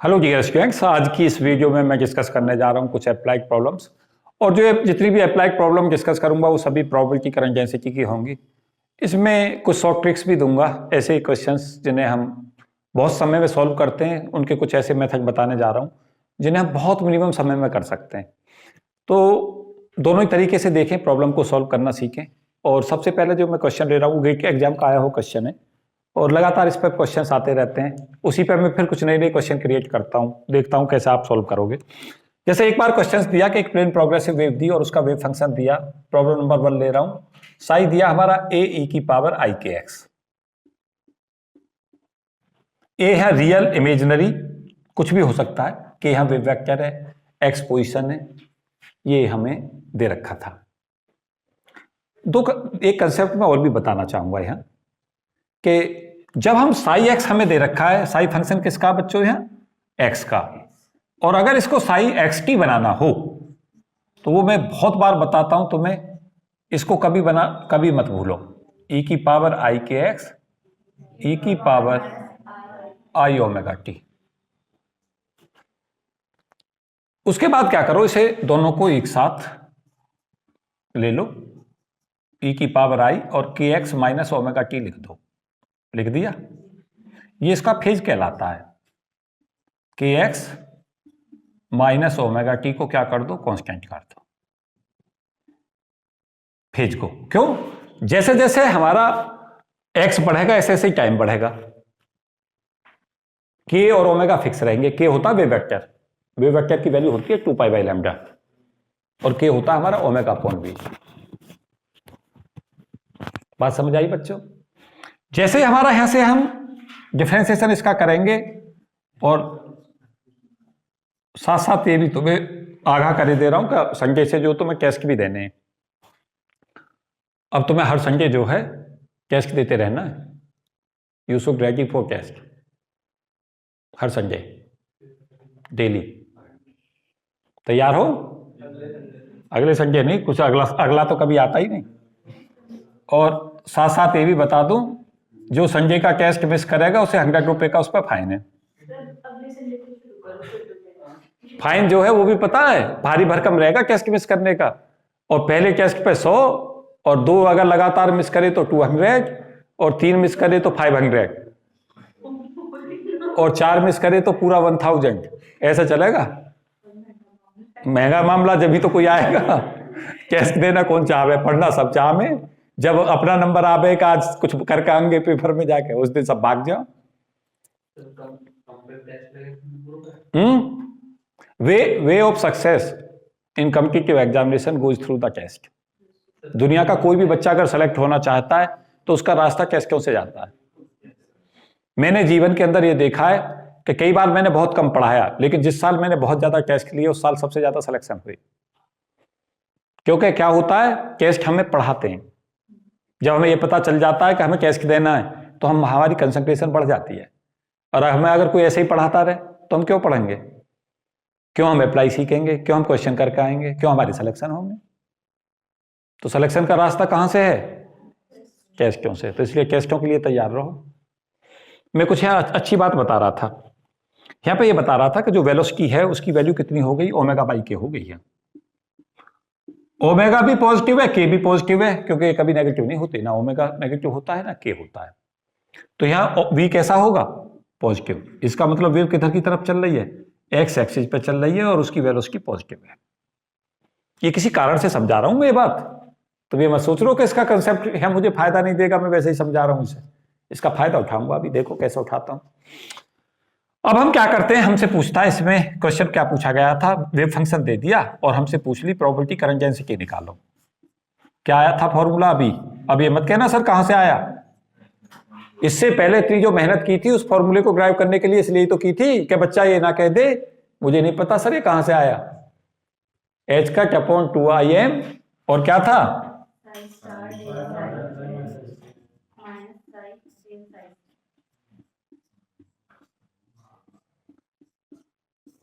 Hello dear students, आज की इस वीडियो में मैं डिस्कस करने जा रहा हूं कुछ अप्लाइड प्रॉब्लम्स। और जो जितनी भी अप्लाइड प्रॉब्लम डिस्कस करूंगा वो सभी प्रोबेबिलिटी करंट डेंसिटी की होंगी। इसमें कुछ शॉर्ट ट्रिक्स भी दूंगा, ऐसे क्वेश्चंस जिन्हें हम बहुत समय में सॉल्व करते हैं, उनके कुछ ऐसे मेथड बताने जा रहा हूँ जिन्हें हम बहुत मिनिमम समय में कर सकते हैं। तो दोनों ही तरीके से देखें, प्रॉब्लम को सॉल्व करना सीखें। और सबसे पहले जो मैं क्वेश्चन ले रहा हूँ गेट के एग्जाम का आया हो क्वेश्चन है, और लगातार इस पर क्वेश्चंस आते रहते हैं। उसी पर मैं फिर कुछ नए नए क्वेश्चन क्रिएट करता हूँ, देखता हूँ कैसे आप सॉल्व करोगे। जैसे एक बार क्वेश्चंस दिया कि एक प्लेन प्रोग्रेसिव वेव दी और उसका वेव फंक्शन दिया। प्रॉब्लम नंबर 1 ले रहा हूँ। साई दिया हमारा a e की पावर i के x। a है रियल, इमेजिनरी, कुछ भी हो सकता है। कि यहाँ वेव वेक्टर है, x पोजिशन है, ये हमें दे रखा था। एक कंसेप्ट में और भी बताना चाहूंगा यहाँ कि जब हम साई एक्स हमें दे रखा है, साई फंक्शन किसका बच्चों, यहाँ एक्स का, और अगर इसको साई एक्स टी बनाना हो तो वो मैं बहुत बार बताता हूं तुम्हें, इसको कभी मत भूलो। ई की पावर आई के एक्स, ई की पावर आई ओमेगा टी। उसके बाद क्या करो, इसे दोनों को एक साथ ले लो, ई की पावर आई और के एक्स माइनस ओमेगा टी लिख दो। लिख दिया। ये इसका फेज कहलाता है। के एक्स माइनस ओमेगा टी को क्या कर दो, कांस्टेंट कर दो फेज को। क्यों? जैसे जैसे हमारा एक्स बढ़ेगा ऐसे ऐसे ही टाइम बढ़ेगा। के और ओमेगा फिक्स रहेंगे। के होता है वेव वेक्टर, वेव वेक्टर की वैल्यू होती है 2 पाई बाई लैम्डा, और के होता है हमारा ओमेगा अपॉन वी। बात समझ आई बच्चों? जैसे हमारा यहां से हम डिफरेंशिएशन इसका करेंगे, और साथ साथ ये भी तुम्हें आगाह कर दे रहा हूं कि संडे से जो तुम्हें टेस्ट भी देने हैं। अब तुम्हें हर संडे जो है टेस्ट देते रहना है। You should ready for test हर संडे, डेली। तैयार हो? अगले संडे नहीं, कुछ अगला तो कभी आता ही नहीं। और साथ साथ ये भी बता दूं, जो संडे का टेस्ट मिस करेगा उसे 100 रुपए का उस पर फाइन है। फाइन जो है वो भी पता है भारी भरकम रहेगा टेस्ट मिस करने का। और पहले टेस्ट पे 100, और 2 अगर लगातार मिस करे तो 200, और 3 मिस करे तो 500, और 4 मिस करे तो पूरा 1000। ऐसा चलेगा? महंगा मामला जब भी तो कोई आएगा। टेस्ट देना कौन चाहे, पढ़ना सब चाहे। जब अपना नंबर आवे का आज कुछ करके आएंगे पेपर में जाके, उस दिन सब भाग जाओ। Way of success in competitive examination goes through the test. दुनिया का कोई भी बच्चा अगर सेलेक्ट होना चाहता है तो उसका रास्ता टेस्टों से जाता है। मैंने जीवन के अंदर ये देखा है कि कई बार मैंने बहुत कम पढ़ाया, लेकिन जिस साल मैंने बहुत ज्यादा टेस्ट लिए उस साल सबसे ज्यादा सिलेक्शन हुई। क्योंकि क्या होता है, टेस्ट हमें पढ़ाते हैं। जब हमें यह पता चल जाता है कि हमें टेस्ट देना है तो हमारी कंसंट्रेशन बढ़ जाती है। और हमें अगर कोई ऐसे ही पढ़ाता रहे तो हम क्यों पढ़ेंगे, क्यों हम अप्लाई सीखेंगे, क्यों हम क्वेश्चन करके आएंगे, क्यों हमारी सिलेक्शन होंगे? तो सिलेक्शन का रास्ता कहां से है? टेस्टों से। तो इसलिए टेस्टों के लिए तैयार रहो। मैं कुछ यहाँ अच्छी बात बता रहा था। यहाँ पे ये बता रहा था कि जो वेलोसिटी है उसकी वैल्यू कितनी हो गई, ओमेगा बाई के हो गई है। ओमेगा भी पॉजिटिव है, के भी पॉजिटिव है, क्योंकि कभी नेगेटिव नहीं होते, ना ओमेगा नेगेटिव होता है ना के होता है। तो यहाँ वी कैसा होगा? पॉजिटिव। इसका मतलब वेव किधर की तरफ चल रही है? एक्स एक्सिस पे चल रही है, और उसकी वेलोसिटी पॉजिटिव है। ये किसी कारण से समझा रहा हूं मैं ये बात, तो ये मत सोच लो कि इसका कंसेप्ट है मुझे फायदा नहीं देगा, मैं वैसे ही समझा रहा हूं इसे। इसका फायदा उठाऊंगा, अभी देखो कैसे उठाता हूं। अब हम क्या करते हैं, हमसे पूछता है, इसमें क्वेश्चन क्या पूछा गया था, वेव फंक्शन दे दिया और हमसे पूछ ली प्रोबेबिलिटी करंट डेंसिटी निकालो। क्या आया था फॉर्मूला? अब ये मत कहना सर कहां से आया। इससे पहले इतनी जो मेहनत की थी उस फॉर्मूले को ड्राइव करने के लिए, इसलिए तो की थी कि बच्चा ये ना कह दे मुझे नहीं पता सर ये कहां से आया। एच कट अपॉन 2im, और क्या था?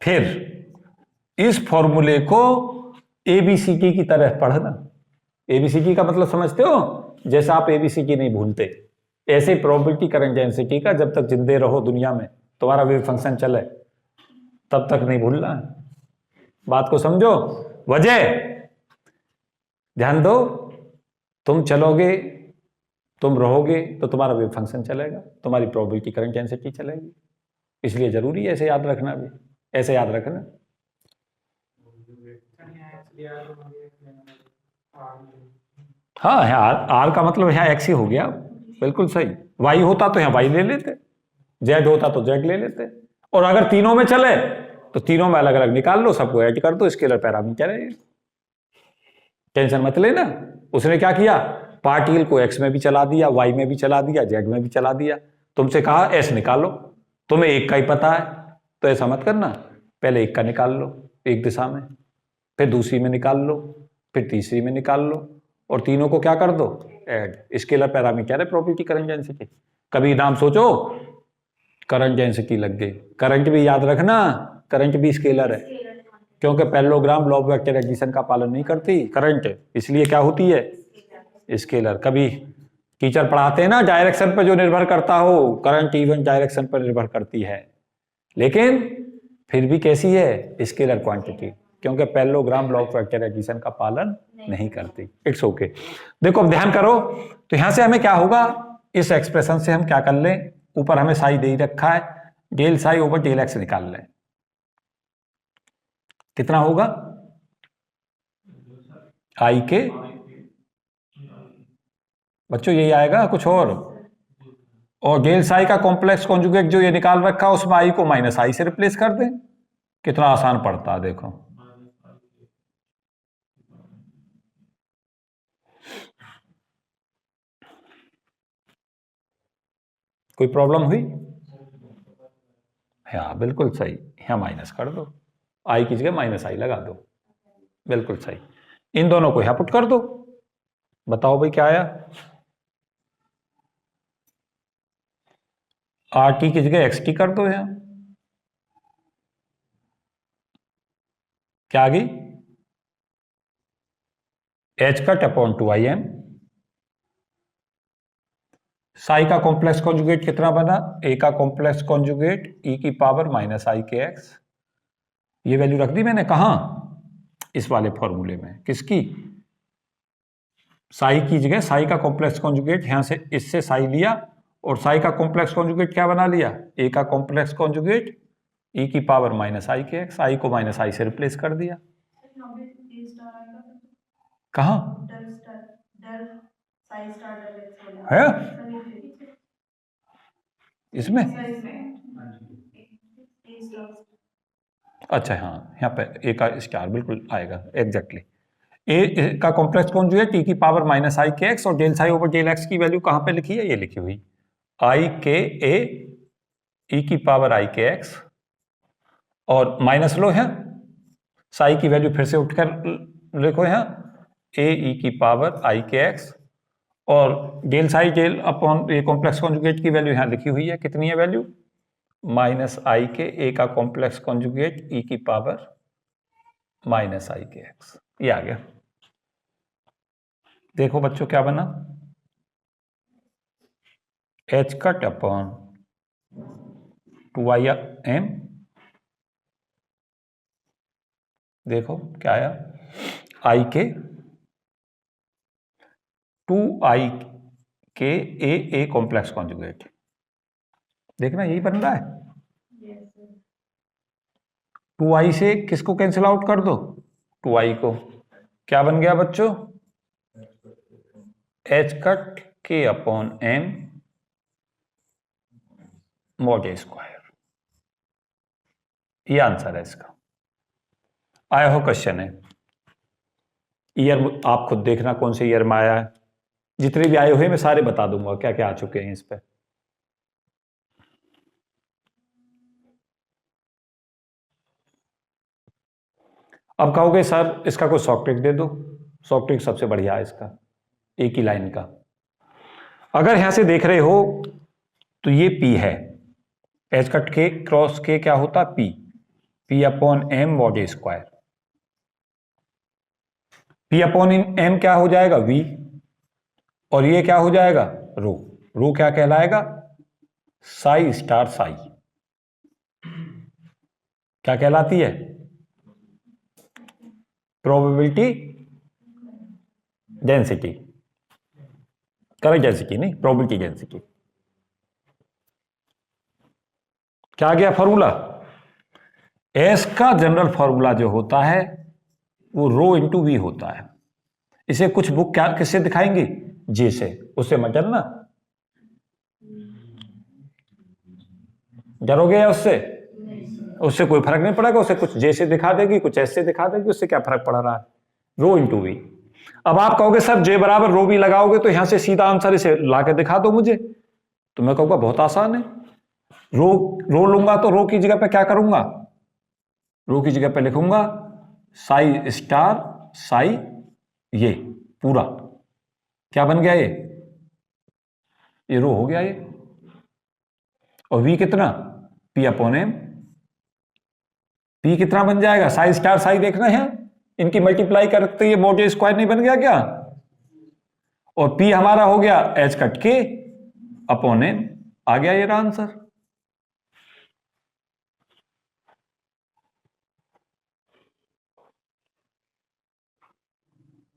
फिर इस फॉर्मूले को एबीसीडी की तरह पढ़ना। एबीसीडी का मतलब समझते हो? जैसा आप एबीसीडी नहीं भूलते, ऐसे प्रोबेबिलिटी करंट डेंसिटी का जब तक जिंदे रहो दुनिया में, तुम्हारा वेव फंक्शन चले, तब तक नहीं भूलना, बात को समझो। वजह, ध्यान दो, तुम चलोगे, तुम रहोगे तो तुम्हारा वेव फंक्शन चलेगा, तुम्हारी प्रोबेबिलिटी करंट डेंसिटी चलेगी। इसलिए जरूरी है ऐसे याद रखना भी, ऐसे याद रखना। हाँ, यहाँ आर का मतलब यहाँ एक्स ही हो गया, बिल्कुल सही। वाई होता तो यहाँ वाई ले लेते, जेड होता तो जेड ले लेते, और अगर तीनों में चले तो तीनों में अलग अलग निकाल लो, सबको ऐड कर दो, स्केलर पैरामीटर है। टेंशन मत लेना। उसने क्या किया, पार्टिकल को एक्स में भी चला दिया, वाई में भी चला दिया, जेड में भी चला दिया। तुमसे कहा एस निकालो, तुम्हें एक का ही पता है, तो ऐसा मत करना, पहले एक का निकाल लो एक दिशा में, फिर दूसरी में निकाल लो, फिर तीसरी में निकाल लो, और तीनों को क्या कर दो, ऐड। स्केलर पैरामीटर है प्रोबेबिलिटी करंट डेंसिटी। कभी नाम सोचो करंट डेंसिटी लग गई, करंट भी याद रखना, करंट भी स्केलर है, क्योंकि parallelogram law of vector addition का पालन नहीं करती करंट, इसलिए क्या होती है, स्केलर। कभी टीचर पढ़ाते हैं ना डायरेक्शन पर जो निर्भर करता हो, करंट इवन डायरेक्शन पर निर्भर करती है, लेकिन फिर भी कैसी है, स्केलर क्वांटिटी, क्योंकि parallelogram law of vector addition का पालन नहीं करती। It's okay. देखो अब ध्यान करो, तो यहां से हमें क्या होगा, इस एक्सप्रेशन से हम क्या कर लें, ऊपर हमें साई दे ही रखा है, del psi over del x निकाल लें। कितना होगा, आई के, बच्चों यही आएगा कुछ और डेल साई का कॉम्प्लेक्स कॉन्जुगेट जो ये निकाल रखा है, उसमें आई को माइनस आई से रिप्लेस कर दें। कितना आसान पड़ता है देखो। कोई प्रॉब्लम हुई, हाँ बिल्कुल सही, यहाँ माइनस कर दो, आई की जगह माइनस आई लगा दो, बिल्कुल सही। इन दोनों को यहाँ पुट कर दो, बताओ भाई क्या आया, आर टी की जगह एक्स टी कर दो, यहाँ क्या आ गई, H cut upon 2im, Sai का कॉम्प्लेक्स कॉन्जुगेट कितना बना, ए का कॉम्प्लेक्स कॉन्जुगेट ई की पावर माइनस आई के एक्स, ये वैल्यू रख दी मैंने कहा, इस वाले फॉर्मूले में, किसकी, साई की जगह साई का कॉम्प्लेक्स कॉन्जुगेट, यहां से इससे साई लिया, और साई का कॉम्प्लेक्स कॉन्जुगेट क्या बना लिया, ए का कॉम्प्लेक्स कॉन्जुगेट ई की पावर माइनस आई के एक्स, आई को माइनस आई से रिप्लेस कर दिया। कहा है इसमें, अच्छा हाँ, यहाँ पे ए का स्टार बिल्कुल आएगा एग्जैक्टली। ए का कॉम्प्लेक्स कॉन्जुगेट ई की पावर माइनस आई के एक्स, और del psi over del x की वैल्यू कहां पे लिखी है, ये लिखी हुई, आई के ए ई की पावर आई के एक्स, और माइनस लो है, साई की वैल्यू फिर से उठकर लिखो यहाँ, ए ई की पावर आई के एक्स, और del psi del upon a complex conjugate की वैल्यू यहाँ लिखी हुई है, कितनी है वैल्यू, माइनस आई के ए का कॉम्प्लेक्स कॉन्जुगेट ई की पावर माइनस आई के एक्स, ये आ गया। देखो बच्चों क्या बना, एच कट अपॉन 2im, देखो क्या आया, आई के 2i के ए कॉम्प्लेक्स कॉन्जुगेट, देखना यही बन रहा है। 2i से किसको कैंसिल आउट कर दो, 2i को, क्या बन गया बच्चों, एच कट के upon M mod A square, ये आंसर है इसका। आया हो क्वेश्चन है, ईयर आप खुद देखना कौन से ईयर में आया है, जितने भी आए हुए मैं सारे बता दूंगा क्या क्या आ चुके हैं इस पे। अब कहोगे सर इसका कोई शॉर्ट ट्रिक दे दो, शॉर्ट ट्रिक सबसे बढ़िया है इसका, एक ही लाइन का। अगर यहां से देख रहे हो तो ये P है, एच कट के क्रॉस के क्या होता, P upon M mod A square, P upon M क्या हो जाएगा V, और ये क्या हो जाएगा रो, रो क्या कहलाएगा, साई स्टार साई, क्या कहलाती है? प्रोबेबिलिटी डेंसिटी, करंट डेंसिटी नहीं, प्रोबेबिलिटी डेंसिटी। क्या आ गया फॉर्मूला? एस का जनरल फॉर्मूला जो होता है वो रो इंटू वी होता है। इसे कुछ बुक क्या किससे दिखाएंगी? जे से। उससे मत डरना, डरोगे या उससे? उससे कोई फर्क नहीं पड़ेगा। उसे कुछ जे से दिखा देगी, कुछ एस से दिखा देगी, उससे क्या फर्क पड़ रहा है? Rho into we. अब आप कहोगे सर जे बराबर रो वी लगाओगे तो यहां से सीधा आंसर इसे लाके दिखा दो मुझे, तो मैं कहूंगा बहुत आसान है। रो लूंगा तो रो की जगह पे क्या करूंगा? रो की जगह पे लिखूंगा साई स्टार साई, ये पूरा क्या बन गया? ये रो हो गया ये। और वी कितना? P upon M. पी कितना बन जाएगा? साई स्टार साई देखना है, इनकी मल्टीप्लाई करते ये मोटे स्क्वायर नहीं बन गया क्या? और पी हमारा हो गया एच कट के अपॉन एम। आ गया ये आंसर।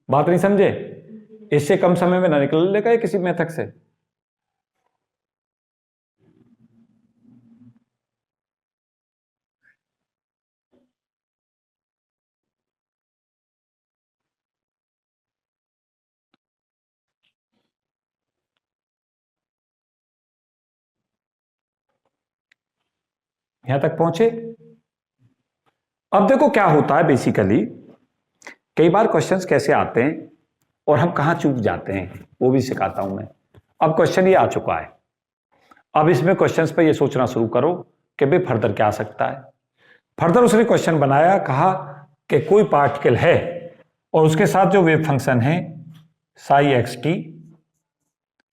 बात नहीं समझे? इससे कम समय में ना निकल लेगा ये किसी मेथड से। यहां तक पहुंचे? अब देखो क्या होता है बेसिकली, कई बार क्वेश्चंस कैसे आते हैं और हम कहां चूक जाते हैं वो भी सिखाता हूं मैं। अब क्वेश्चन ये आ चुका है, अब इसमें क्वेश्चंस पे ये सोचना शुरू करो कि भाई फर्दर क्या आ सकता है। फर्दर उसने क्वेश्चन बनाया, कहा कि कोई पार्टिकल है और उसके साथ जो वेव फंक्शन है साई एक्स टी,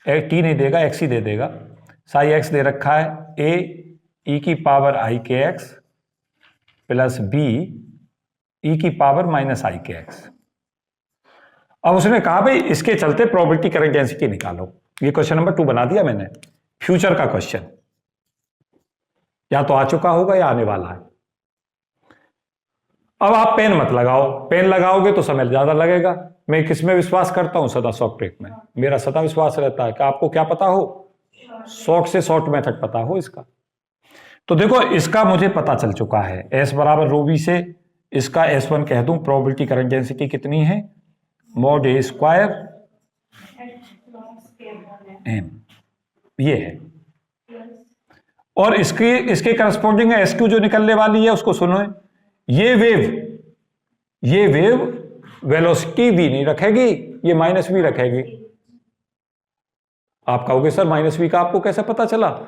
टी नहीं देगा एक्स ही दे देगा, साई एक्स दे रखा है ए ई की पावर आई K x plus B E की पावर माइनस आई के एक्स। अब उसने कहा भाई इसके चलते प्रोबेबिलिटी करंट डेंसिटी निकालो। ये क्वेश्चन नंबर 2 बना दिया मैंने, फ्यूचर का क्वेश्चन, या तो आ चुका होगा या आने वाला है। अब आप पेन मत लगाओ, पेन लगाओगे तो समय ज्यादा लगेगा। मैं किसमें विश्वास करता हूं? सदा शॉर्ट ट्रिक में। मेरा सदा विश्वास रहता है कि आपको क्या पता हो, शॉर्ट से शॉर्ट मेथड पता हो इसका। तो देखो इसका मुझे पता चल चुका है, एस बराबर रो बी से इसका S1 कह दूं, प्रोबेबिलिटी करंट डेंसिटी कितनी है? मॉड ए स्क्वायर एम, ये है। और इसके करस्पॉन्डिंग S2 जो निकलने वाली है उसको सुनो, ये वेव वेलोसिटी v नहीं रखेगी, ये माइनस v रखेगी। आप कहोगे सर माइनस v का आपको कैसे पता चला?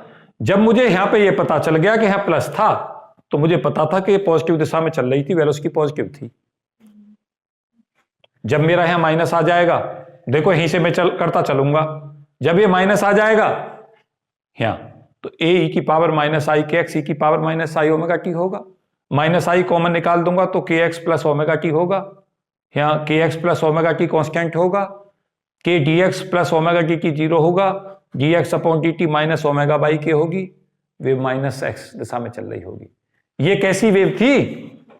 जब मुझे यहां पे ये पता चल गया कि यहां प्लस था तो मुझे पता था कि ये पॉजिटिव दिशा में चल रही थी, वेलोसिटी पॉजिटिव थी। जब मेरा यहां माइनस आ जाएगा, देखो यहीं से मैं करता चलूंगा, जब ये माइनस आ जाएगा यहां तो ए ई की पावर माइनस आई के एक्स ई की power minus I omega T होगा। माइनस आई कॉमन निकाल दूंगा तो के एक्स प्लस ओमेगा टी होगा। यहाँ के x plus omega T constant होगा, के D x plus omega T T 0 होगा, D x upon D T minus omega by के होगी। वेव माइनस एक्स दिशा में चल रही होगी। ये कैसी वेव थी?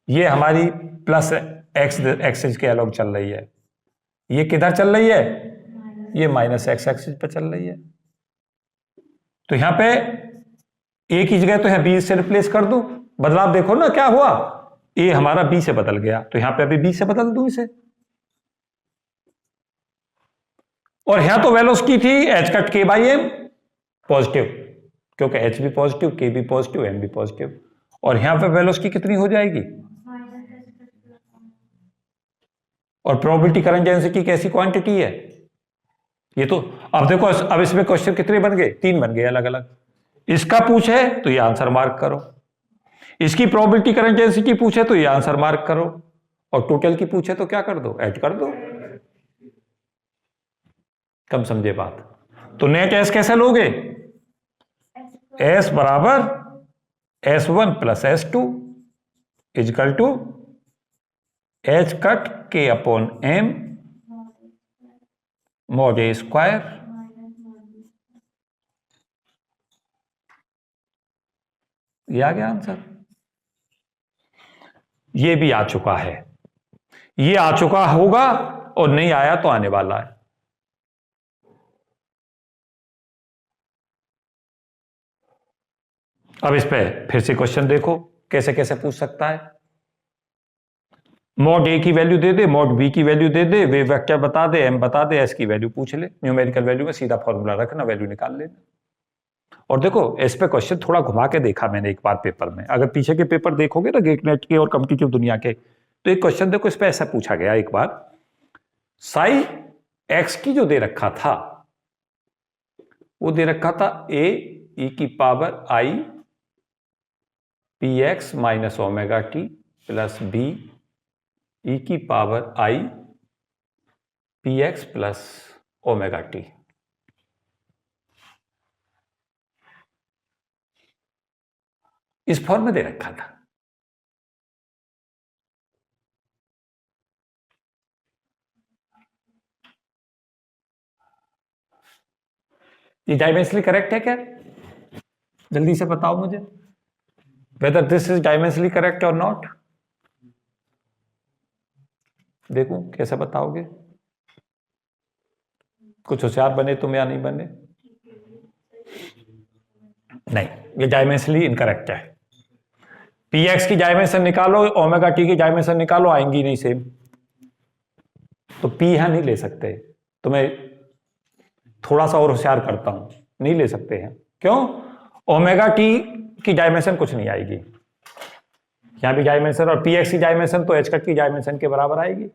ये हमारी प्लस एक्स एक्सिस के अलॉन्ग चल रही है। ये किधर चल रही है? ये माइनस एक्स एक्सिस पर चल रही है। तो यहां पे ए की जगह तो यहां बी से रिप्लेस कर दूं, बदलाव देखो ना क्या हुआ, ए हमारा बी से बदल गया, तो यहां पे अभी बी से बदल दूं इसे। और यहां तो वेलोसिटी थी एच कट के बाई एम पॉजिटिव, क्योंकि एच भी पॉजिटिव, के भी पॉजिटिव, एम भी पॉजिटिव। और यहां पे वेलोसिटी कितनी हो जाएगी? और प्रोबेबिलिटी करंट डेंसिटी कैसी क्वांटिटी है? ये तो अब देखो, अब इसमें क्वेश्चन कितने बन गए? 3 बन गए अलग अलग। इसका पूछे तो ये आंसर मार्क करो, इसकी प्रोबेबिलिटी करंट डेंसिटी पूछे तो ये आंसर मार्क करो, और टोटल की पूछे तो क्या कर दो? ऐड कर दो। कम समझे बात? तो नेट एस कैसे लोगे? एस बराबर S1 plus S2 is equal to H cut के upon M mod A square. ये आ गया आंसर। ये भी आ चुका है, ये आ चुका होगा और नहीं आया तो आने वाला है। अब इस पे फिर से क्वेश्चन देखो कैसे कैसे पूछ सकता है। मॉड ए की वैल्यू दे दे, मॉड बी की वैल्यू दे दे, वेव वेक्टर बता दे, एम बता दे, एस की वैल्यू पूछ ले, न्यूमेरिकल वैल्यू में सीधा फॉर्मूला रखना, वैल्यू निकाल लेना। और देखो इस पे क्वेश्चन थोड़ा घुमा के देखा मैंने एक बार पेपर में, अगर पीछे के पेपर देखोगे ना गेट नेट के और कॉम्पिटिटिव दुनिया के, तो एक क्वेश्चन देखो इस पे ऐसा पूछा गया एक बार, साई एक्स की जो दे रखा था वो दे रखा था ए ई की power I P X minus omega T plus B E की power I P X plus omega T. इस फॉर्म में दे रखा था। ये डायमेंशनली करेक्ट है क्या? जल्दी से बताओ मुझे, whether this is dimensionally correct और नॉट। देखो कैसे बताओगे, कुछ होशियार बने तुम या नहीं बने। नहीं, ये डायमेंशनली इनकरेक्ट है। पी एक्स की डायमेंशन निकालो, ओमेगा टी की डायमेंशन निकालो, आएंगी नहीं सेम। तो पी यहां नहीं ले सकते, तो मैं थोड़ा सा और होशियार करता हूं, नहीं ले सकते हैं। क्यों? ओमेगा टी की डायमेंशन कुछ नहीं आएगी, यहां भी डायमेंशन, और पी एक्स की डायमेंशन तो एच कट की डायमेंशन के बराबर आएगी,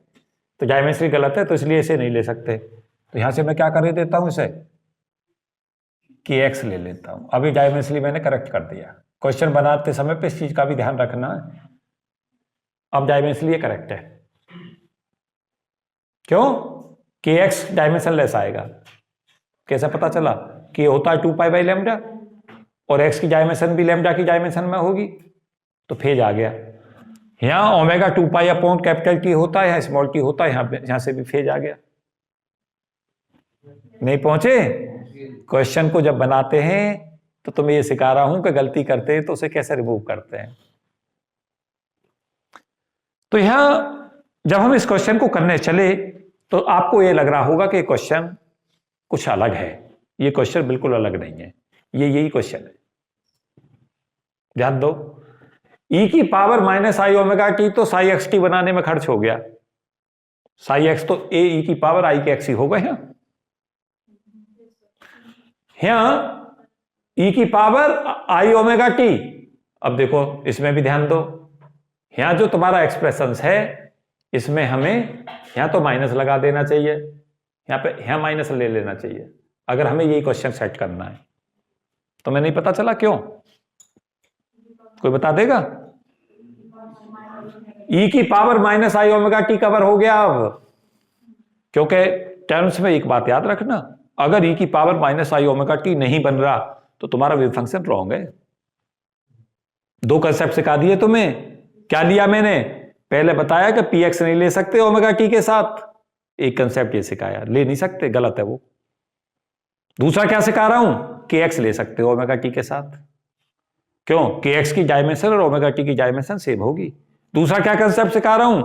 तो डायमेंशन गलत है, तो इसलिए इसे नहीं ले सकते। तो यहां से मैं क्या कर देता हूं, इसे के एक्स ले लेता हूं। अभी डायमेंशनली मैंने करेक्ट कर दिया। क्वेश्चन बनाते समय पे इस चीज का भी ध्यान रखना है। अब डायमेंशनली करेक्ट है। क्यों? के एक्स डायमेंशन लेस आएगा। कैसे पता चला? कि होता है 2 पाई बाई लैम्डा और एक्स की डायमेंशन भी लैम्डा की डायमेंशन में होगी, तो फेज आ गया। यहां omega 2 pi upon capital T होता है, स्मॉल टी होता है, यहां से भी फेज आ गया। नहीं पहुंचे? क्वेश्चन को जब बनाते हैं तो तुम्हें ये सिखा रहा हूं कि गलती करते हैं तो उसे कैसे रिमूव करते हैं। तो यहां जब हम इस क्वेश्चन को करने चले तो आपको ये लग रहा होगा कि क्वेश्चन कुछ अलग है। ये क्वेश्चन बिल्कुल अलग नहीं है, ये यही क्वेश्चन है। ध्यान दो, ई की power minus I omega T तो साई एक्स टी बनाने में खर्च हो गया। साई एक्स तो ए ई की पावर आई के एक्स ही होगा। यहां ई की पावर आई ओमेगा टी। अब देखो इसमें भी ध्यान दो, यहां जो तुम्हारा एक्सप्रेशन है इसमें हमें यहां तो माइनस लगा देना चाहिए, यहां माइनस ले लेना चाहिए अगर हमें यही क्वेश्चन सेट करना है। तो मैं नहीं पता चला क्यों? कोई बता देगा? ई की power minus I omega T cover हो गया। अब क्योंकि टर्म्स में एक बात याद रखना, अगर ई की power minus I omega T नहीं बन रहा तो तुम्हारा वेव फंक्शन रॉन्ग है। दो कंसेप्ट सिखा दिए तुम्हें। क्या लिया मैंने? पहले बताया कि पी एक्स नहीं ले सकते ओमेगा टी के साथ, एक कंसेप्ट ये सिखाया, ले नहीं सकते, गलत है वो। दूसरा क्या सिखा रहा हूं? के एक्स ले सकते हो ओमेगा टी के साथ। क्यों? के एक्स की डायमेंशन और ओमेगा टी की डायमेंशन सेम होगी। दूसरा क्या कंसेप्ट सिखा रहा हूं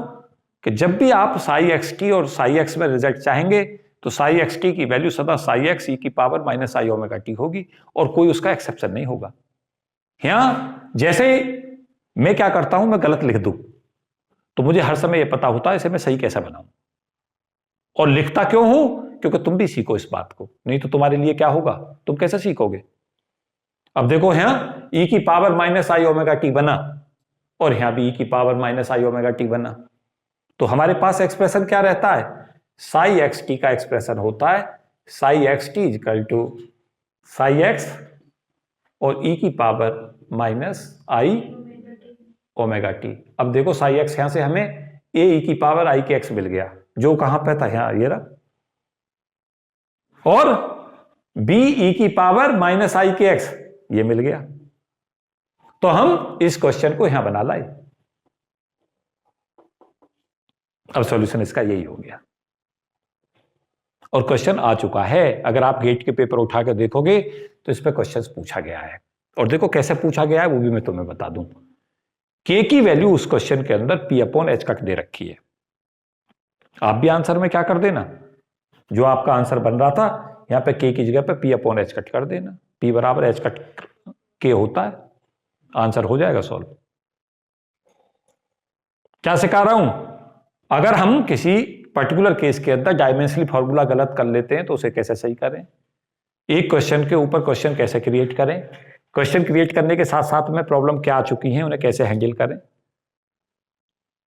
कि जब भी आप साई एक्स टी और साई एक्स में रिजल्ट चाहेंगे तो साई एक्स टी की वैल्यू सदा साई एक्स ई की power minus I omega T होगी और कोई उसका एक्सेप्शन नहीं होगा। यहां जैसे मैं क्या करता हूं, मैं गलत लिख दूं तो मुझे हर समय यह पता होता है इसे मैं सही कैसे बनाऊं, और लिखता क्यों हूं? क्योंकि तुम भी सीखो इस बात को, नहीं तो तुम्हारे लिए क्या होगा, तुम कैसे सीखोगे। अब देखो यहां ई की power minus I omega T बना और यहां भी ई की power minus I omega T बना, तो हमारे पास एक्सप्रेशन क्या रहता है? साई एक्स टी का एक्सप्रेशन होता है psi X T equal to psi X और ई की power minus I omega T. अब देखो साई एक्स यहां से हमें ए ई की पावर आई के एक्स मिल गया, जो कहां पे था, यहां ये रहा, और बी ई की पावर माइनस आई के एक्स ये मिल गया। तो हम इस क्वेश्चन को यहां बना लाए। अब सॉल्यूशन इसका यही हो गया और क्वेश्चन आ चुका है। अगर आप गेट के पेपर उठा कर देखोगे तो इस पे क्वेश्चन पूछा गया है, और देखो कैसे पूछा गया है वो भी मैं तुम्हें बता दूं। के की वैल्यू उस क्वेश्चन के अंदर पी अपॉन एच कट दे रखी है। आप भी आंसर में क्या कर देना, जो आपका आंसर बन रहा था यहां पे के की जगह पे पी अपॉन एच कट कर देना, पी बराबर एच कट के होता है, आंसर हो जाएगा सॉल्व। क्या सिखा रहा हूं, अगर हम किसी पर्टिकुलर केस के अंदर डायमेंशनली फॉर्मूला गलत कर लेते हैं तो उसे कैसे सही करें, एक क्वेश्चन के ऊपर क्वेश्चन कैसे क्रिएट करें, क्वेश्चन क्रिएट करने के साथ साथ में प्रॉब्लम क्या आ चुकी है उन्हें कैसे हैंडल करें,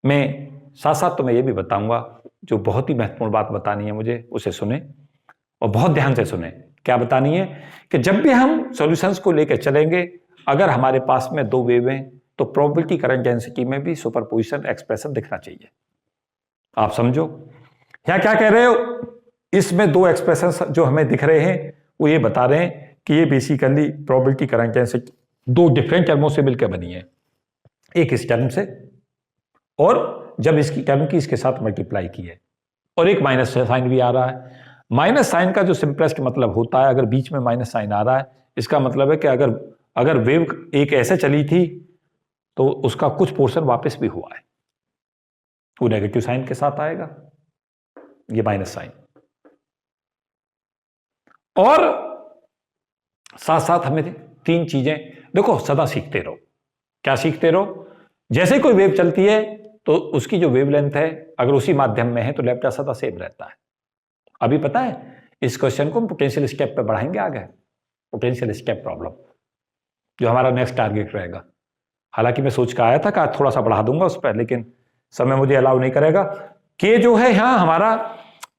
मैं साथ साथ तो मैं ये भी बताऊंगा, जो बहुत ही महत्वपूर्ण बात बतानी है मुझे उसे सुने और बहुत ध्यान से सुने। क्या बतानी है कि जब भी हम सॉल्यूशंस को लेकर चलेंगे, अगर हमारे पास में दो वेव हैं तो प्रोबेबिलिटी करंट डेंसिटी में भी सुपरपोजिशन एक्सप्रेशन दिखना चाहिए। आप समझो यहां क्या कह रहे हो, इसमें दो एक्सप्रेशन जो हमें दिख रहे हैं वो ये बता रहे हैं कि ये बेसिकली प्रोबेबिलिटी करंट डेंसिटी दो डिफरेंट टर्मों से मिलकर बनी है, एक इस टर्म से और जब इसकी टर्म की इसके साथ मल्टीप्लाई की है, और एक माइनस साइन भी आ रहा है। माइनस साइन का जो सिंपलेस्ट मतलब होता है, अगर बीच में माइनस साइन आ रहा है इसका मतलब है कि अगर वेव एक ऐसे चली थी तो उसका कुछ पोर्शन वापस भी हुआ है, वो नेगेटिव साइन के साथ आएगा, ये माइनस साइन। और साथ साथ हमें तीन चीजें देखो सदा सीखते रहो। क्या सीखते रहो, जैसे कोई वेव चलती है तो उसकी जो वेवलेंथ है अगर उसी माध्यम में है तो लैम्ब्डा सदा सेम रहता है। अभी पता है इस क्वेश्चन को हम पोटेंशियल स्टेप पे बढ़ाएंगे आगे, पोटेंशियल स्टेप प्रॉब्लम जो हमारा नेक्स्ट टारगेट रहेगा। हालांकि मैं सोच कर आया था कि थोड़ा सा बढ़ा दूंगा उस पर, लेकिन समय मुझे अलाउ नहीं करेगा। के जो है यहाँ हमारा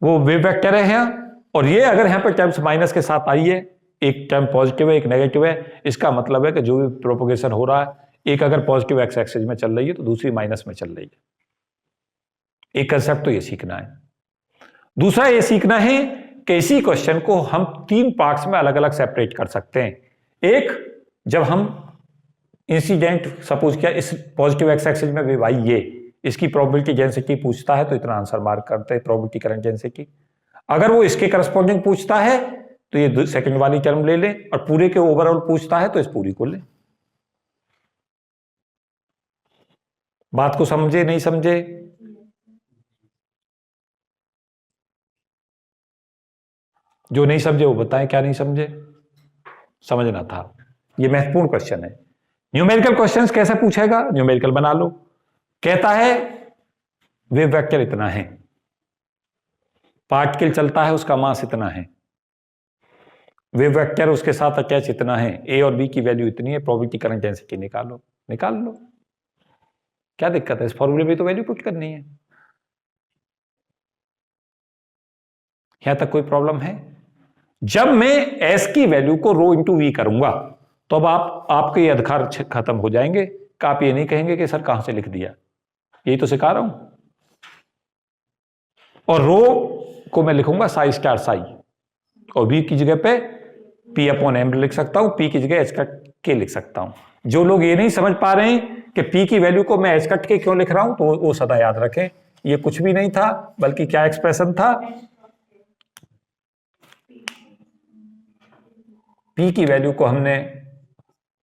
वो वेव वेक्टर है यहाँ, और ये अगर यहाँ पे टर्म्स माइनस के साथ आई है, एक टर्म पॉजिटिव है एक नेगेटिव है, इसका मतलब है कि जो भी प्रोपोगेशन हो रहा है एक अगर पॉजिटिव एक्स एक्सिस में चल रही है तो दूसरी माइनस में चल रही है। एक कंसेप्ट तो ये सीखना है। दूसरा ये सीखना है कि इसी क्वेश्चन को हम तीन पार्ट्स में अलग अलग सेपरेट कर सकते हैं। एक, जब हम इंसिडेंट सपोज किया इस पॉजिटिव एक्स एक्सिस में वेव आई, ये इसकी प्रोबेबिलिटी डेंसिटी पूछता है तो इतना आंसर मार्क करते हैं प्रोबेबिलिटी करंट डेंसिटी। अगर वो इसके करस्पॉन्डिंग पूछता है तो ये सेकंड वाली टर्म ले लें, और पूरे के ओवरऑल पूछता है तो इस पूरी को लें। बात को समझे नहीं समझे? जो नहीं समझे वो बताएं क्या नहीं समझे, समझना था। ये महत्वपूर्ण क्वेश्चन है। न्यूमेरिकल क्वेश्चंस कैसे पूछेगा, न्यूमेरिकल बना लो। कहता है वेव वेक्टर इतना है, पार्टिकल चलता है उसका मास इतना है, वेव वेक्टर उसके साथ अटैच इतना है, ए और बी की वैल्यू इतनी है, प्रोबेबिलिटी करंट डेंसिटी निकालो। निकाल लो, क्या दिक्कत है, इस फॉर्मूले में तो वैल्यू पुट करनी है। यहां तक कोई प्रॉब्लम है? जब मैं एस की वैल्यू को रो इंटू वी करूंगा तो अब आपके ये अधिकार खत्म हो जाएंगे कि आप ये नहीं कहेंगे कि सर कहां से लिख दिया, यही तो सिखा रहा हूं। और रो को मैं लिखूंगा साई स्टार साई, और वी की जगह पे पी अपॉन एम लिख सकता हूं, पी की जगह एच कट के लिख सकता हूं। जो लोग ये नहीं समझ पा रहे हैं कि पी की वैल्यू को मैं एच कट के क्यों लिख रहा हूं, तो वो सदा याद रखें, ये कुछ भी नहीं था बल्कि क्या एक्सप्रेशन था, पी की वैल्यू को हमने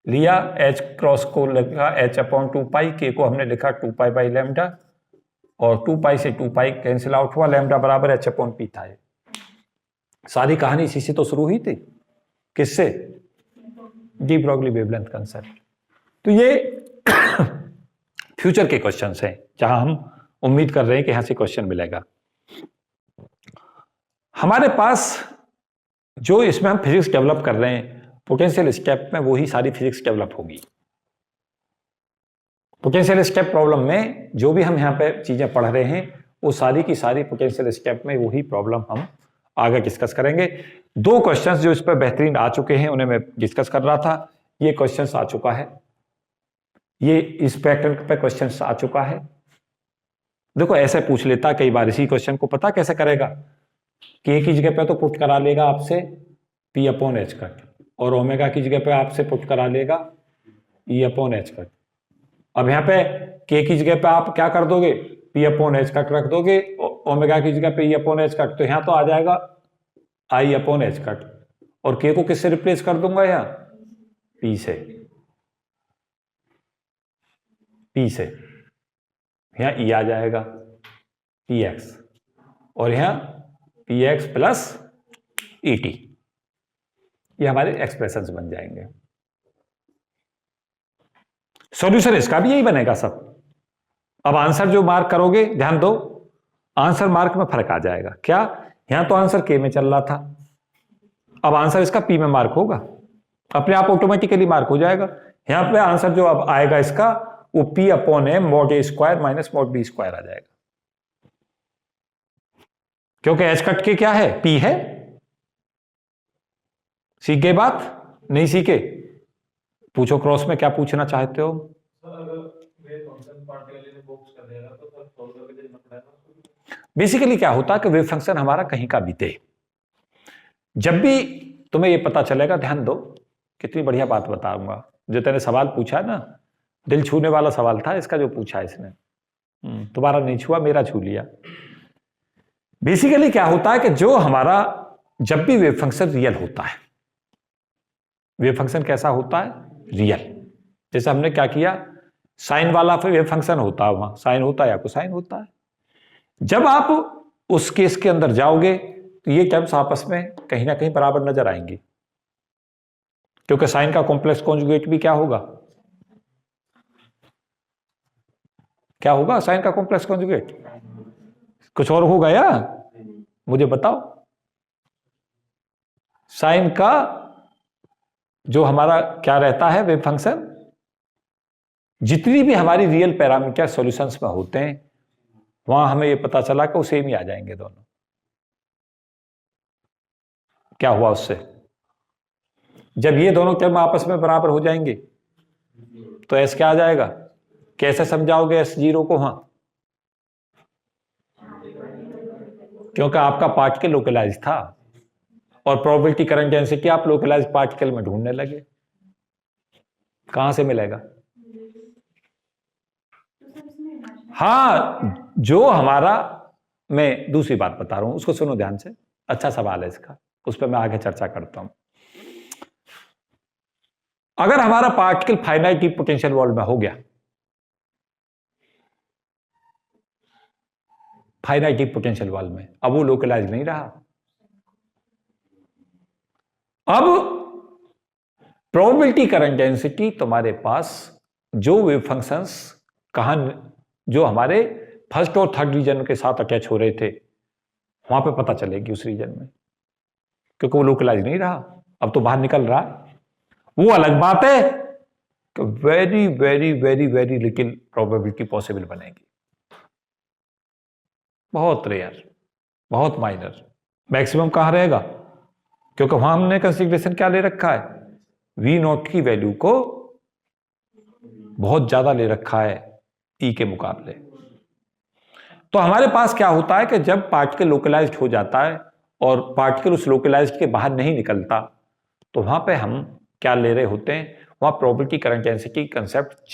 लिया, एच क्रॉस को लिखा एच अपॉन 2 पाई, के को हमने लिखा 2 पाई बाई लैम्डा, और 2 पाई से 2 पाई कैंसिल आउट हुआ, लैम्डा बराबर एच अपॉन पी था। सारी कहानी इसी से तो शुरू हुई थी, किससे? De Broglie wavelength concept. तो ये फ्यूचर के क्वेश्चंस हैं जहां हम उम्मीद कर रहे हैं कि यहां से क्वेश्चन मिलेगा। हमारे पास जो इसमें हम फिजिक्स डेवलप कर रहे हैं पोटेंशियल स्टेप में, वही सारी फिजिक्स डेवलप होगी। पोटेंशियल स्टेप प्रॉब्लम में जो भी हम यहाँ पे चीजें पढ़ रहे हैं वो सारी की सारी पोटेंशियल स्टेप में वही प्रॉब्लम हम आगे डिस्कस करेंगे। दो क्वेश्चंस जो इस पर बेहतरीन आ चुके हैं उन्हें मैं डिस्कस कर रहा था। ये क्वेश्चंस आ चुका है, ये इस पैटर्न पे क्वेश्चंस आ चुका है। देखो ऐसे पूछ लेता कई बार, इसी क्वेश्चन को पता कैसे करेगा कि एक ही जगह पे तो पुट करा लेगा आपसे पी अपॉन एच कट, और ओमेगा की जगह पे आपसे पुट करा लेगा ई अपॉन एच कट। अब यहाँ पे के की जगह पे आप क्या कर दोगे, पी अपॉन एच कट रख दोगे, ओमेगा की जगह पे ई अपॉन एच कट, तो यहाँ तो आ जाएगा आई अपॉन एच कट, और के को किससे रिप्लेस कर दूंगा यहाँ, पी से। पी से, यहाँ ई आ जाएगा पी एक्स, और यहाँ P X plus E T, ये हमारे एक्सप्रेशंस बन जाएंगे। सॉल्यूशन इसका भी यही बनेगा सब। अब आंसर जो मार्क करोगे, ध्यान दो, आंसर मार्क में फर्क आ जाएगा। क्या? यहां तो आंसर के में चल रहा था, अब आंसर इसका पी में मार्क होगा, अपने आप ऑटोमेटिकली मार्क हो जाएगा। यहां पे आंसर जो अब आएगा इसका, वो P upon M mod A square minus mod B square आ जाएगा, क्योंकि एच कट के क्या है? पी है। सीखे बात? नहीं सीखे? पूछो क्रॉस में क्या पूछना चाहते हो। बेसिकली क्या होता है कि वेव फंक्शन हमारा कहीं का बीते, जब भी तुम्हें ये पता चलेगा, ध्यान दो कितनी बढ़िया बात बताऊंगा। जो तेने सवाल पूछा है ना, दिल छूने वाला सवाल था इसका जो पूछा है इसने, तुम्हारा नहीं छुआ, मेरा छू लिया। बेसिकली क्या होता है कि जो हमारा, जब भी वेव फंक्शन रियल होता है, वेव फंक्शन कैसा होता है? रियल। जैसे हमने क्या किया, साइन वाला वेव फंक्शन होता है, वहां साइन होता है या कोसाइन होता है। जब आप उस केस के अंदर जाओगे तो ये टर्म्स आपस में कहीं ना कहीं बराबर नजर आएंगी, क्योंकि साइन का कॉम्प्लेक्स कॉन्जुगेट भी क्या होगा? क्या होगा साइन का कॉम्प्लेक्स कॉन्जुगेट? कुछ और होगा या? मुझे बताओ। साइन का जो हमारा क्या रहता है वेव फंक्शन, जितनी भी हमारी रियल पैरामीटर सॉल्यूशंस में होते हैं, वहां हमें ये पता चला कि वो सेम ही आ जाएंगे दोनों। क्या हुआ उससे? जब ये दोनों टर्म आपस में बराबर हो जाएंगे तो एस क्या आ जाएगा? कैसे समझाओगे एस जीरो को? हाँ, क्योंकि आपका पार्टिकल लोकलाइज था और प्रोबेबिलिटी करंट डेंसिटी आप लोकलाइज पार्टिकल में ढूंढने लगे, कहां से मिलेगा? हाँ, जो हमारा, मैं दूसरी बात बता रहा हूं, उसको सुनो ध्यान से, अच्छा सवाल है इसका, उस पर मैं आगे चर्चा करता हूं। अगर हमारा particle finite deep potential volume में हो गया, फाइनाइट डीप पोटेंशियल वॉल्यूम में, अब वो लोकलाइज नहीं रहा। अब प्रोबेबिलिटी करंट डेंसिटी तुम्हारे पास जो वेव फंक्शंस कहां, जो हमारे फर्स्ट और थर्ड रीजन के साथ अटैच हो रहे थे, वहां पे पता चलेगी उस रीजन में, क्योंकि वो लोकलाइज नहीं रहा, अब तो बाहर निकल रहा है। वो अलग बात है कि very very very very little probability possible बनेगी, बहुत रेयर, बहुत माइनर। मैक्सिमम कहां रहेगा? क्योंकि वहां हमने कंसीडरेशन क्या ले रखा है? वी नॉट की वैल्यू को बहुत ज्यादा ले रखा है ई के मुकाबले। तो हमारे पास क्या होता है कि जब पार्टिकल लोकलाइज्ड हो जाता है और पार्टिकल उस लोकलाइज्ड के बाहर नहीं निकलता, तो वहां पे हम क्या ले रहे होते हैं? वहां प्रोबेबिलिटी करंट डेंसिटी कंसेप्ट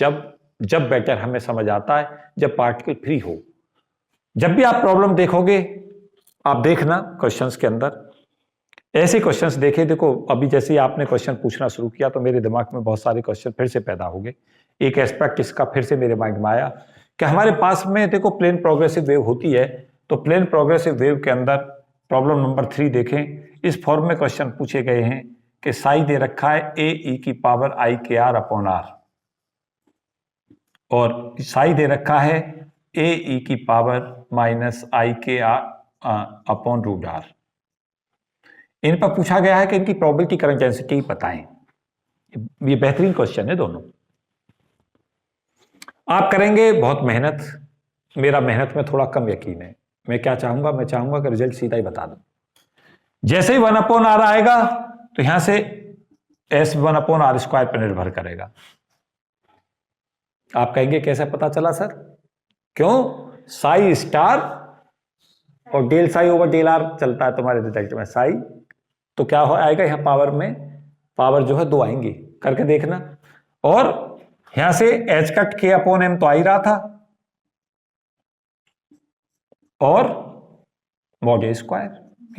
जब बेटर हमें समझ आता है जब पार्टिकल फ्री हो। जब भी आप प्रॉब्लम देखोगे, आप देखना क्वेश्चंस के अंदर ऐसे क्वेश्चंस देखे, देखो अभी जैसे ही आपने क्वेश्चन पूछना शुरू किया तो मेरे दिमाग में बहुत सारे क्वेश्चन फिर से पैदा हो गए। एक एस्पेक्ट इसका फिर से मेरे माइंड में आया कि हमारे पास में देखो प्लेन प्रोग्रेसिव वेव होती है, तो प्लेन प्रोग्रेसिव वेव के अंदर प्रॉब्लम नंबर 3 देखें, इस फॉर्म में क्वेश्चन पूछे गए हैं कि साई दे रखा है ए ई की पावर आई के आर अपॉन आर, और साई दे रखा है ए ई की पावर माइनस आई के आर अपॉन रूट आर। इन पर पूछा गया है कि इनकी प्रोबेबिलिटी करंट डेंसिटी बताएं। ये बेहतरीन क्वेश्चन है दोनों। आप करेंगे बहुत मेहनत, मेरा मेहनत में थोड़ा कम यकीन है। मैं क्या चाहूंगा? मैं चाहूंगा कि रिजल्ट सीधा ही बता दूं। जैसे ही 1/r आएगा तो यहां से s 1/r स्क्वायर पर निर्भर करेगा। आप कहेंगे कैसे पता चला सर? क्यों? साई स्टार और del psi over del R चलता है तुम्हारे रिजल्ट में, साई तो क्या हो आएगा? यहां पावर में पावर जो है 2 आएंगी, करके देखना। और यहां से एच कट के अपॉन एम तो आ ही रहा था, और मॉड ए स्क्वायर,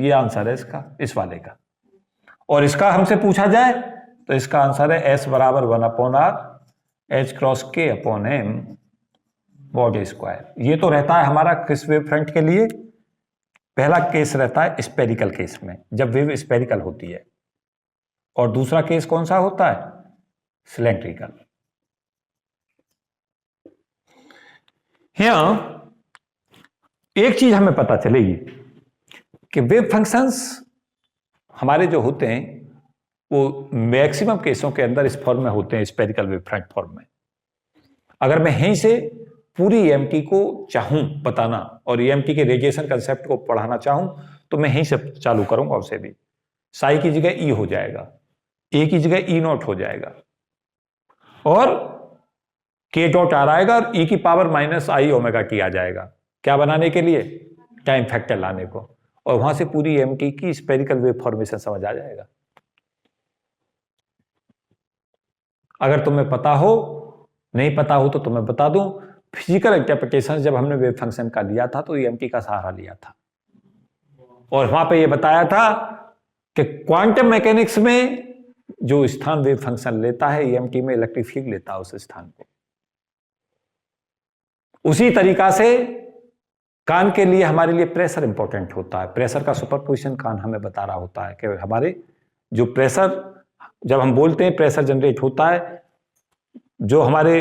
ये आंसर है इसका, इस वाले का। और इसका हमसे पूछा जाए तो इसका आंसर है s बराबर 1/r एच क्रॉस के अपॉन एम बॉडी स्क्वायर। ये तो रहता है हमारा किस वेव फ्रंट के लिए, पहला केस रहता है स्पेरिकल केस में, जब वेव स्पेरिकल होती है, और दूसरा केस कौन सा होता है, सिलेंड्रिकल। यहां एक चीज हमें पता चलेगी कि वेव फंक्शंस हमारे जो होते हैं वो मैक्सिमम केसों के अंदर इस फॉर्म में होते हैं, स्पेरिकल वेव फ्रंट फॉर्म में। अगर मैं यहीं से पूरी EMT को चाहूं बताना और EMT के रेडिएशन कंसेप्ट को पढ़ाना चाहूं तो मैं यहीं से चालू करूंगा, उसे भी साई की जगह E हो जाएगा, A की जगह E0 हो जाएगा, और K डॉट आ आएगा, और E की पावर -i ओमेगा t आ जाएगा। क्या बनाने के लिए, टाइम फैक्टर लाने को, और वहां से पूरी EMT की स्पेरिकल वेव फॉर्मेशन समझ आ जाएगा। अगर तुम्हें पता हो, नहीं पता हो तो तुम्हें बता दूं, फिजिकल इंटरप्रिटेशन जब हमने वेव फंक्शन का लिया था तो EMT का सहारा लिया था, और वहां पे ये बताया था कि क्वांटम मैकेनिक्स में जो स्थान वेव फंक्शन लेता है EMT में इलेक्ट्रिक फील्ड लेता है उस स्थान को। उसी तरीका से कान के लिए हमारे लिए प्रेशर इंपॉर्टेंट होता है, प्रेशर का सुपरपोजिशन कान हमें बता रहा होता है कि हमारे जो प्रेशर, जब हम बोलते हैं प्रेशर जनरेट होता है, जो हमारे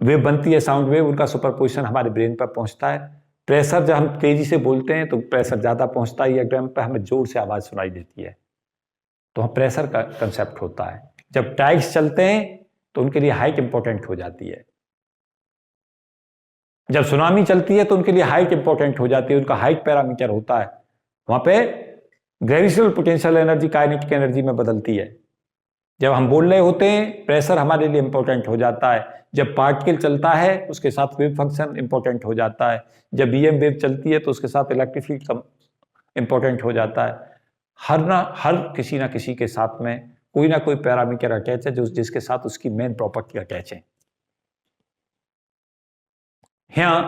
वेव बनती है साउंड वेव, उनका सुपरपोजिशन हमारे ब्रेन पर पहुंचता है। प्रेशर जब हम तेजी से बोलते हैं तो प्रेशर ज्यादा पहुंचता है ईयरड्रम पे, हमें जोर से आवाज सुनाई देती है, तो हम प्रेशर का कंसेप्ट होता है। जब टाइड्स चलते हैं तो उनके लिए हाइट इंपॉर्टेंट हो जाती है, जब सुनामी चलती है तो उनके लिए हाइट इंपॉर्टेंट हो जाती है, उनका हाइट पैरामीटर होता है। वहां पे gravitational potential energy kinetic energy में बदलती है। जब हम बोल रहे होते हैं प्रेशर हमारे लिए इंपॉर्टेंट हो जाता है, जब पार्टिकल चलता है उसके साथ वेव फंक्शन इंपॉर्टेंट हो जाता है, जब EM वेव चलती है तो उसके साथ इलेक्ट्रिक फील्ड इंपॉर्टेंट हो जाता है। हर किसी ना किसी के साथ में कोई ना कोई पैरामीटर अटैच है जो जिसके साथ उसकी मेन प्रॉपर्टी अटैच है। यहाँ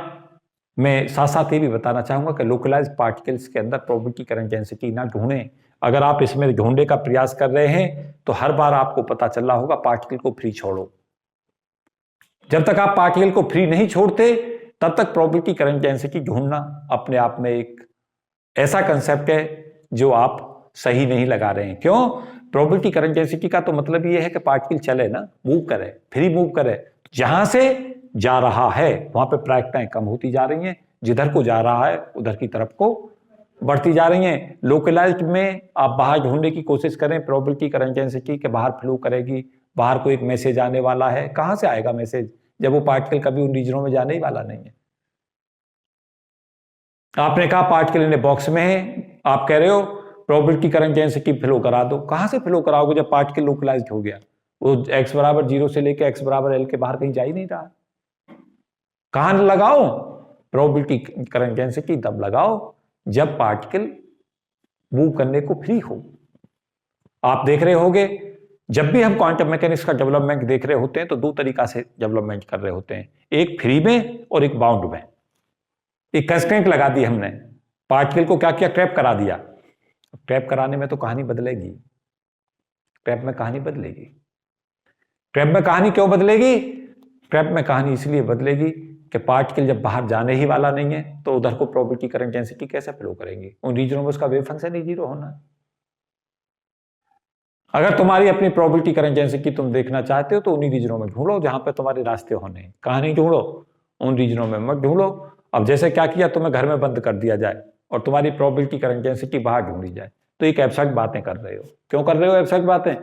मैं साथ साथ ये भी बताना चाहूंगा कि लोकलाइज पार्टिकल्स के अंदर प्रोबेबिलिटी करंट डेंसिटी ना ढूंढें। अगर आप इसमें ढूंढने का प्रयास कर रहे हैं तो हर बार आपको पता चल रहा होगा पार्टिकल को फ्री छोड़ो। जब तक आप पार्टिकल को फ्री नहीं छोड़ते तब तक प्रोबेबिलिटी करंट डेंसिटी ढूंढना अपने आप में एक ऐसा कंसेप्ट है जो आप सही नहीं लगा रहे हैं। क्यों? प्रोबेबिलिटी करंट डेंसिटी का तो मतलब ये है कि पार्टिकल चले ना, मूव करे, फ्री मूव करे। जहां से जा रहा है वहां पे प्रायिकताएं कम होती जा रही हैं, जिधर को जा रहा है उधर की तरफ को बढ़ती जा रही हैं। लोकलाइज्ड में आप बाहर ढूंढने की कोशिश करें प्रोबेबिलिटी करंट डेंसिटी के बाहर फ्लो करेगी, बाहर को एक मैसेज आने वाला है, कहां से आएगा मैसेज जब वो पार्टिकल कभी उन रीजनों में जाने ही वाला नहीं है। आपने कहा पार्टिकल इन बॉक्स में है, आप कह रहे हो प्रोबेबिलिटी करंट डेंसिटी फ्लो करा दो। कहां से फ्लो कराओगे जब पार्टिकल लोकलाइज्ड हो गया? वो x बराबर 0 से लेकर x बराबर l के बाहर कहीं जा ही नहीं रहा। कहां लगाओ प्रोबेबिलिटी करंट डेंसिटी? तब लगाओ जब पार्टिकल मूव करने को फ्री हो। आप देख रहे होंगे जब भी हम क्वांटम मैकेनिक्स का डेवलपमेंट देख रहे होते हैं तो दो तरीका से डेवलपमेंट कर रहे होते हैं, एक फ्री में और एक बाउंड में। एक कंस्ट्रेंट लगा दी हमने, पार्टिकल को क्या किया, ट्रैप करा दिया। ट्रैप कराने में तो कहानी बदलेगी, ट्रैप में कहानी बदलेगी। ट्रैप में कहानी क्यों बदलेगी? ट्रैप में कहानी इसलिए बदलेगी कि पार्टिकल जब बाहर जाने ही वाला नहीं है तो उधर को प्रोबेबिलिटी करंट डेंसिटी कैसे फ्लो करेंगे? उन रीजनों में उसका वेव फंक्शन ही 0 होना है। अगर तुम्हारी अपनी प्रोबेबिलिटी करंट डेंसिटी तुम देखना चाहते हो तो उन्हीं रीजनों में ढूंढो जहां पे तुम्हारे रास्ते होने हैं। कहां नहीं ढूंढो, उन रीजनों में मत ढूंढो। अब जैसे क्या किया, तुम्हें घर में बंद कर दिया जाए और तुम्हारी प्रोबेबिलिटी करंट डेंसिटी बाहर ढूंढी जाए, तो एक एब्स्ट्रैक्ट बातें कर रहे हो। क्यों कर रहे हो एब्स्ट्रैक्ट बातें?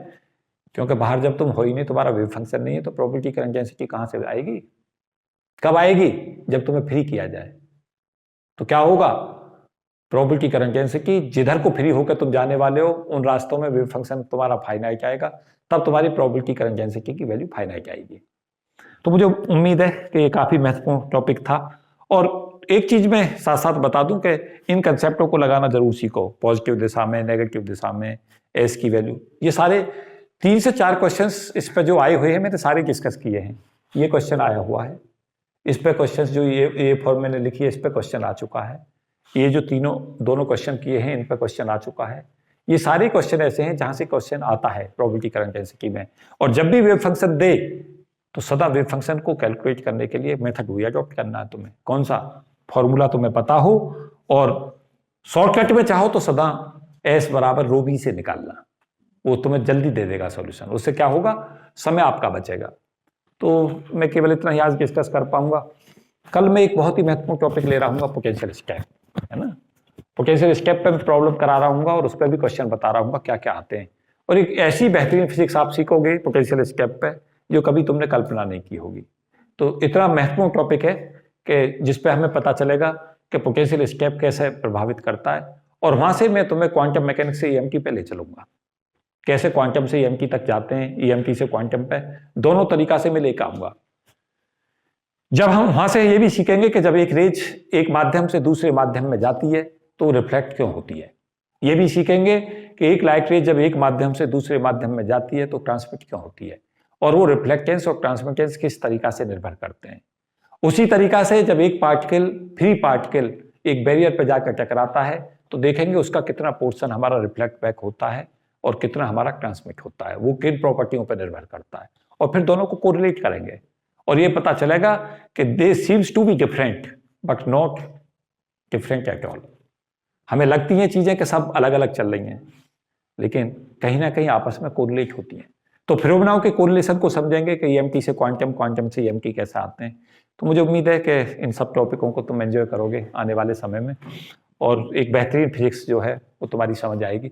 क्योंकि बाहर जब तुम हो ही नहीं, तुम्हारा वेव फंक्शन नहीं है, तो प्रोबेबिलिटी करंट डेंसिटी कहां से आएगी? कब आएगी? जब तुम्हें फ्री किया जाए। तो क्या होगा? प्रोबेबिलिटी करंट डेंसिटी जिधर को फ्री होकर तुम जाने वाले हो उन रास्तों में वेव फंक्शन तुम्हारा फाइनाइट आएगा, तब तुम्हारी प्रोबेबिलिटी करंट डेंसिटी की वैल्यू फाइनाइट आएगी। तो मुझे उम्मीद है कि ये काफी महत्वपूर्ण टॉपिक था। और एक चीज मैं साथ साथ बता दूं कि इन कंसेप्टों को लगाना जरूर सीखो, पॉजिटिव दिशा में, नेगेटिव दिशा में, एस की वैल्यू। ये सारे 3 से 4 क्वेश्चंस इस पे जो आए हुए हैं मैंने सारे डिस्कस किए हैं। ये क्वेश्चन आया हुआ है, इस पे क्वेश्चंस जो ये फॉर्म मैंने लिखी है इस पे क्वेश्चन आ चुका है। ये जो दोनों क्वेश्चन किए हैं इन पे क्वेश्चन आ चुका है। ये सारे क्वेश्चन ऐसे हैं जहां से क्वेश्चन आता है प्रोबेबिलिटी करंट डेंसिटी में। और जब भी वेव फंक्शन दे तो सदा वेव फंक्शन को कैलकुलेट करने के लिए मेथड वही अडॉप्ट करना है तुम्हें। कौन सा? फॉर्मूला तुम्हें पता हो और शॉर्टकट में चाहो तो सदा एस बराबर रो बी से निकालना, वो तुम्हें जल्दी दे देगा सॉल्यूशन। उससे क्या होगा? समय आपका बचेगा। तो मैं केवल इतना ही आज डिस्कस कर पाऊंगा। कल मैं एक बहुत ही महत्वपूर्ण टॉपिक ले रहा हूँ, पोटेंशियल स्टेप, है ना। पोटेंशियल स्टेप पे मैं प्रॉब्लम करा रहा हूँ और उस पर भी क्वेश्चन बता रहा हूँ क्या क्या आते हैं। और एक ऐसी बेहतरीन फिजिक्स आप सीखोगे पोटेंशियल स्टेप पे जो कभी तुमने कल्पना नहीं की होगी। तो इतना महत्वपूर्ण टॉपिक है कि जिस पे हमें पता चलेगा कि पोटेंशियल स्टेप कैसे प्रभावित करता है। और वहां से मैं तुम्हें क्वांटम मैकेनिक्स से ईएमटी पे ले चलूंगा, कैसे क्वांटम से ईएमटी तक जाते हैं, ईएमटी से क्वांटम पे, दोनों तरीका से मैं लेकर आऊंगा। जब हम वहां से ये भी सीखेंगे कि जब एक रेज एक माध्यम से दूसरे माध्यम में जाती है तो रिफ्लेक्ट क्यों होती है। ये भी सीखेंगे कि एक लाइट रेज जब एक माध्यम से दूसरे माध्यम में जाती है तो ट्रांसमिट क्यों होती है, और वो रिफ्लेक्टेंस और ट्रांसमिटेंस किस तरीका से निर्भर करते हैं। उसी तरीका से जब एक पार्टिकल, फ्री पार्टिकल, एक बैरियर पर जाकर टकराता है तो देखेंगे उसका कितना पोर्शन हमारा रिफ्लेक्ट बैक होता है और कितना हमारा ट्रांसमिट होता है, वो किन प्रॉपर्टियों पर निर्भर करता है। और फिर दोनों को कोरिलेट करेंगे और ये पता चलेगा कि they seems to be different but not different at all. हमें लगती हैं चीजें कि सब अलग अलग चल रही हैं, लेकिन कहीं ना कहीं आपस में कोरिलेट होती हैं। तो फिनोमेना के कोरिलेशन को समझेंगे कि ईएमटी से क्वांटम, क्वांटम से ईएमटी कैसे आते हैं। तो मुझे उम्मीद है कि इन सब टॉपिकों को तुम एंजॉय करोगे आने वाले समय में, और एक बेहतरीन फिजिक्स जो है वो तुम्हारी समझ आएगी।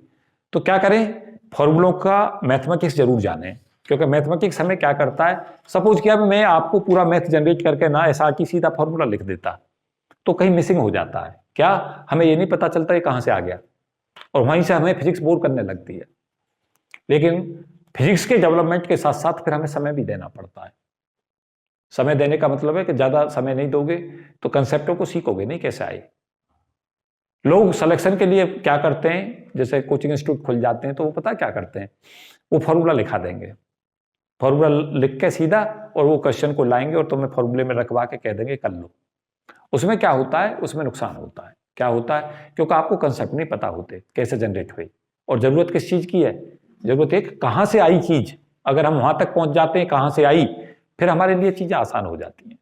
तो क्या करें, फॉर्मूलों का मैथमेटिक्स जरूर जानें, क्योंकि मैथमेटिक्स हमें क्या करता है। सपोज किया मैं आपको पूरा मैथ जनरेट करके ना एसआरटी सीधा फॉर्मूला लिख देता तो कहीं मिसिंग हो जाता है। क्या हमें ये नहीं पता चलता ये कहां से आ गया, और वहीं से हमें फिजिक्स बोर करने लगती है। लेकिन फिजिक्स के डेवलपमेंट के साथ साथ फिर हमें समय भी देना पड़ता है। समय देने का मतलब है कि ज्यादा समय नहीं दोगे तो कंसेप्टों को सीखोगे नहीं कैसे आए। लोग सिलेक्शन के लिए क्या करते हैं, जैसे कोचिंग इंस्टीट्यूट खुल जाते हैं तो वो पता क्या करते हैं, वो फॉर्मूला लिखा देंगे, फॉर्मूला लिख के सीधा, और वो क्वेश्चन को लाएंगे और तुम्हें फॉर्मूले में रखवा के कह देंगे कर लो। उसमें क्या होता है, उसमें नुकसान होता है। क्या होता है? क्योंकि आपको कंसेप्ट नहीं पता होते कैसे जनरेट हुई, और जरूरत किस चीज की है, जरूरत एक कहां से आई चीज। अगर हम वहां तक पहुंच जाते हैं कहां से आई, फिर हमारे लिए चीजें आसान हो जाती हैं।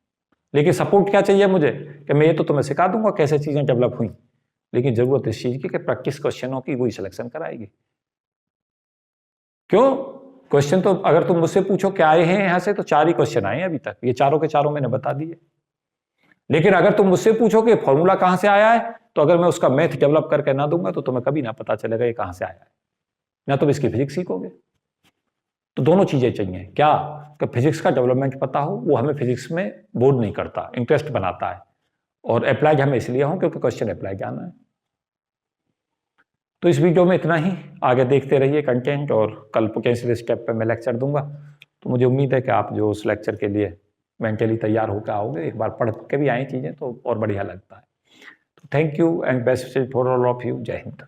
लेकिन सपोर्ट क्या चाहिए मुझे, कि मैं ये तो तुम्हें सिखा दूंगा कैसे चीजें डेवलप हुई, लेकिन जरूरत इस चीज की कि प्रैक्टिस क्वेश्चनों की वही सिलेक्शन कराएगी। क्यों? क्वेश्चन तो अगर तुम मुझसे पूछो क्या आए हैं यहां से, तो 4 ही क्वेश्चन आए हैं अभी तक, ये चारों के चारों मैंने बता दिए। लेकिन अगर तुम मुझसे पूछोगे फॉर्मूला कहां से आया है, तो अगर मैं उसका मैथ डेवलप करके ना दूंगा तो तुम्हें कभी ना पता चलेगा ये कहां से आया है, ना तुम इसकी फिजिक्स सीखोगे। तो दोनों चीजें चाहिए। क्या? कि फिजिक्स का डेवलपमेंट पता हो, वो हमें फिजिक्स में बोर नहीं करता, इंटरेस्ट बनाता है। और अप्लाइड हमें इसलिए हो क्योंकि क्वेश्चन अप्लाई जाना है। तो इस वीडियो में इतना ही, आगे देखते रहिए कंटेंट, और कल पोटेंशियल स्टेप पे मैं लेक्चर दूंगा। तो मुझे उम्मीद है कि आप जो उस लेक्चर के लिए मेंटली तैयार होकर आओगे, एक बार पढ़ के भी आए चीजें तो और बढ़िया लगता है। तो thank you and best wishes for all of you. जय हिंद।